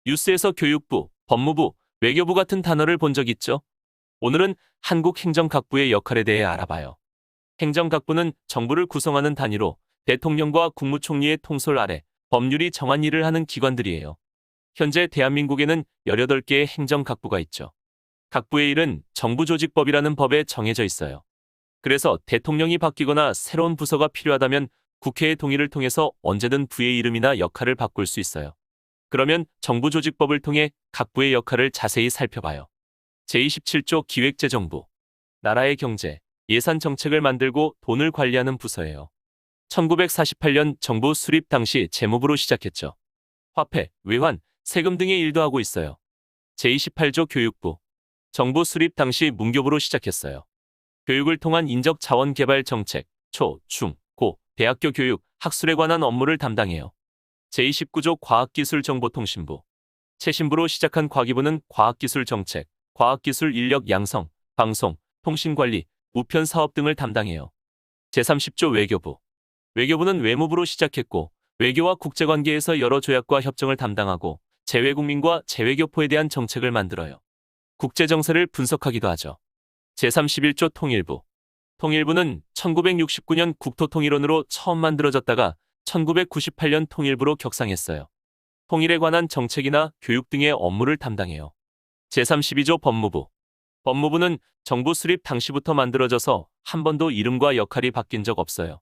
뉴스에서 교육부, 법무부, 외교부 같은 단어를 본 적 있죠? 오늘은 한국행정각부의 역할에 대해 알아봐요. 행정각부는 정부를 구성하는 단위로 대통령과 국무총리의 통솔 아래 법률이 정한 일을 하는 기관들이에요. 현재 대한민국에는 18개의 행정각부가 있죠. 각부의 일은 정부조직법이라는 법에 정해져 있어요. 그래서 대통령이 바뀌거나 새로운 부서가 필요하다면 국회의 동의를 통해서 언제든 부의 이름이나 역할을 바꿀 수 있어요. 그러면 정부조직법을 통해 각부의 역할을 자세히 살펴봐요. 제27조 기획재정부. 나라의 경제, 예산 정책을 만들고 돈을 관리하는 부서예요. 1948년 정부 수립 당시 재무부로 시작했죠. 화폐, 외환, 세금 등의 일도 하고 있어요. 제28조 교육부. 정부 수립 당시 문교부로 시작했어요. 교육을 통한 인적 자원 개발 정책, 초, 중, 고, 대학교 교육, 학술에 관한 업무를 담당해요. 제29조 과학기술정보통신부. 최신부로 시작한 과기부는 과학기술정책, 과학기술 인력 양성, 방송, 통신관리, 우편 사업 등을 담당해요. 제30조 외교부. 외교부는 외무부로 시작했고 외교와 국제관계에서 여러 조약과 협정을 담당하고 재외국민과 재외교포에 대한 정책을 만들어요. 국제정세를 분석하기도 하죠. 제31조 통일부. 통일부는 1969년 국토통일원으로 처음 만들어졌다가 1998년 통일부로 격상했어요. 통일에 관한 정책이나 교육 등의 업무를 담당해요. 제32조 법무부. 법무부는 정부 수립 당시부터 만들어져서 한 번도 이름과 역할이 바뀐 적 없어요.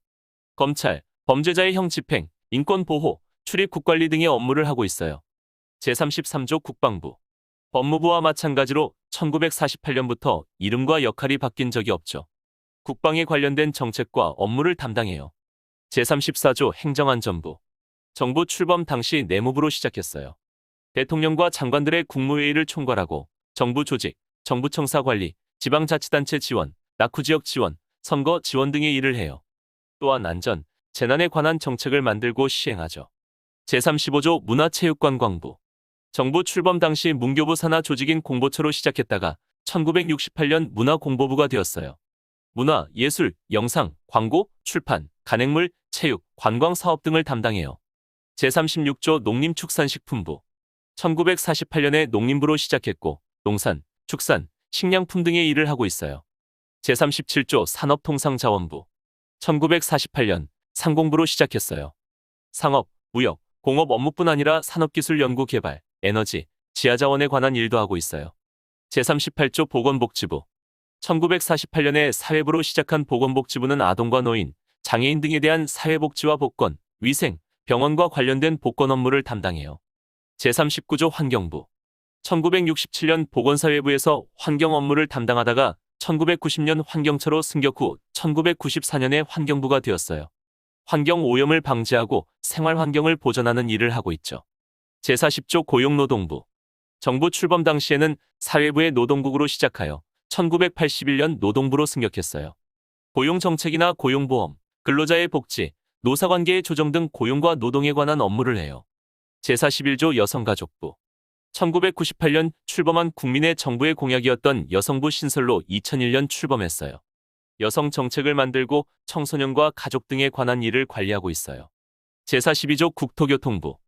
검찰, 범죄자의 형 집행, 인권 보호, 출입국 관리 등의 업무를 하고 있어요. 제33조 국방부. 법무부와 마찬가지로 1948년부터 이름과 역할이 바뀐 적이 없죠. 국방에 관련된 정책과 업무를 담당해요. 제34조 행정안전부. 정부 출범 당시 내무부로 시작했어요. 대통령과 장관들의 국무회의를 총괄하고 정부 조직, 정부청사 관리, 지방자치단체 지원, 낙후지역 지원, 선거 지원 등의 일을 해요. 또한 안전, 재난에 관한 정책을 만들고 시행하죠. 제35조 문화체육관광부. 정부 출범 당시 문교부 산하 조직인 공보처로 시작했다가 1968년 문화공보부가 되었어요. 문화, 예술, 영상, 광고, 출판, 간행물, 체육, 관광 사업 등을 담당해요. 제36조 농림축산식품부. 1948년에 농림부로 시작했고 농산, 축산, 식량품 등의 일을 하고 있어요. 제37조 산업통상자원부. 1948년 상공부로 시작했어요. 상업, 무역, 공업 업무뿐 아니라 산업기술 연구 개발, 에너지, 지하자원에 관한 일도 하고 있어요. 제38조 보건복지부. 1948년에 사회부로 시작한 보건복지부는 아동과 노인, 장애인 등에 대한 사회복지와 복권, 위생, 병원과 관련된 복권 업무를 담당해요. 제39조 환경부. 1967년 보건사회부에서 환경 업무를 담당하다가 1990년 환경처로 승격 후 1994년에 환경부가 되었어요. 환경 오염을 방지하고 생활 환경을 보전하는 일을 하고 있죠. 제40조 고용노동부. 정부 출범 당시에는 사회부의 노동국으로 시작하여 1981년 노동부로 승격했어요. 고용정책이나 고용보험, 근로자의 복지, 노사관계의 조정 등 고용과 노동에 관한 업무를 해요. 제41조 여성가족부. 1998년 출범한 국민의 정부의 공약이었던 여성부 신설로 2001년 출범했어요. 여성 정책을 만들고 청소년과 가족 등에 관한 일을 관리하고 있어요. 제42조 국토교통부.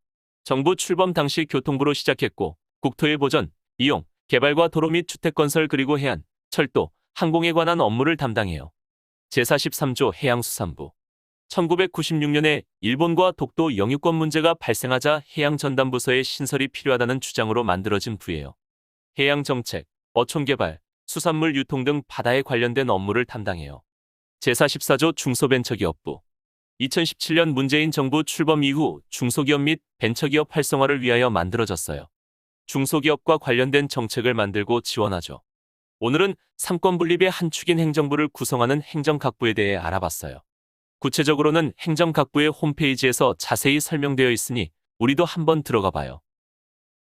정부 출범 당시 교통부로 시작했고 국토의 보전, 이용, 개발과 도로 및 주택건설 그리고 해안, 철도, 항공에 관한 업무를 담당해요. 제43조 해양수산부. 1996년에 일본과 독도 영유권 문제가 발생하자 해양전담부서의 신설이 필요하다는 주장으로 만들어진 부예요. 해양정책, 어촌개발, 수산물 유통 등 바다에 관련된 업무를 담당해요. 제44조 중소벤처기업부. 2017년 문재인 정부 출범 이후 중소기업 및 벤처기업 활성화를 위하여 만들어졌어요. 중소기업과 관련된 정책을 만들고 지원하죠. 오늘은 삼권분립의 한 축인 행정부를 구성하는 행정각부에 대해 알아봤어요. 구체적으로는 행정각부의 홈페이지에서 자세히 설명되어 있으니 우리도 한번 들어가 봐요.